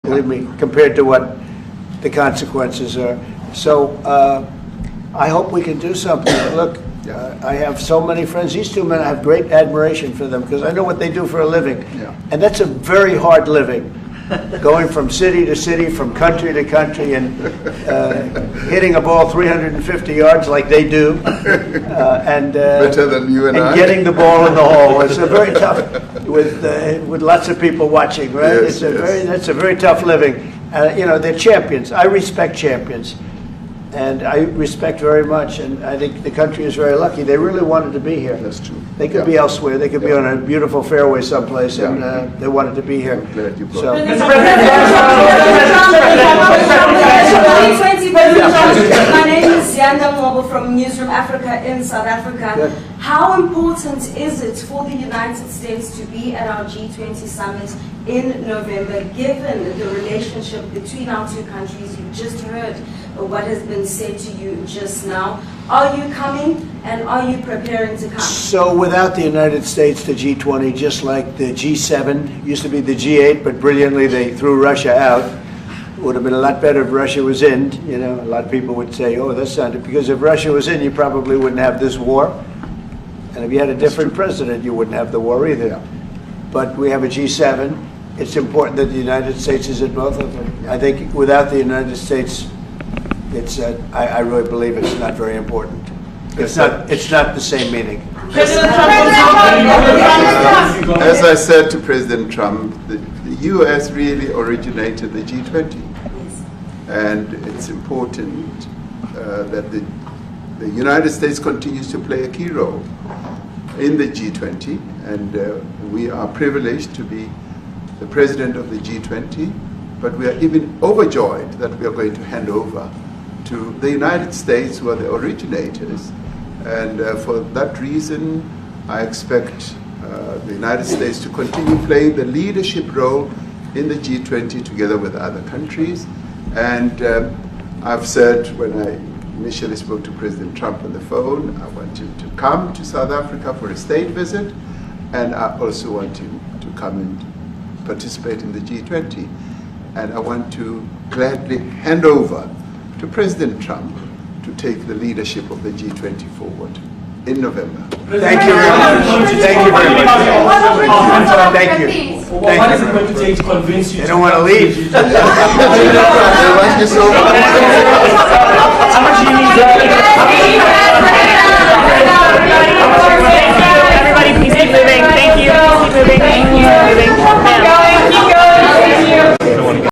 believe me, compared to what the consequences are. So I hope we can do something. Look, I have so many friends. These two men, I have great admiration for them because I know what they do for a living. Yeah. And that's a very hard living, going from city to city, from country to country, and hitting a ball 350 yards like they do. And better than you and I. Getting the ball in the hole. It's a very tough, with lots of people watching, right? Yes, That's a very tough living. You know, they're champions. I respect champions. And I respect very much, and I think the country is very lucky. They really wanted to be here. That's true. They could be elsewhere. They could be on a beautiful fairway someplace, and they wanted to be here. I'm glad you brought So, my name is Yanda Mobo from Newsroom Africa in South Africa. Good. How important is it for the United States to be at our G20 summit in November, given the relationship between our two countries? You just heard what has been said to you just now. Are you coming, and are you preparing to come? So without the United States, the G20, just like the G7, used to be the G8, but brilliantly they threw Russia out. It would have been a lot better if Russia was in. You know, a lot of people would say, oh, that's not it. Because if Russia was in, you probably wouldn't have this war. And if you had a different president, you wouldn't have the war either. But we have a G7. It's important that the United States is in both of them. I think without the United States, it's I really believe it's not very important. It's not the same meaning. As I said to President Trump, the U.S. really originated the G20. And it's important that the United States continues to play a key role in the G20. And we are privileged to be the president of the G20. But we are even overjoyed that we are going to hand over to the United States, who are the originators. And for that reason, I expect the United States to continue playing the leadership role in the G20 together with other countries. And I've said when I initially spoke to President Trump on the phone, I want him to come to South Africa for a state visit, and I also want him to come and participate in the G20. And I want to gladly hand over to President Trump to take the leadership of the G20 forward in November. Thank you very much. Thank you very much. Thank you. What is it going to take to convince you? They don't want to leave. They want you so much. How much do you need? Everybody, please keep moving. Thank you. Keep moving. Thank you.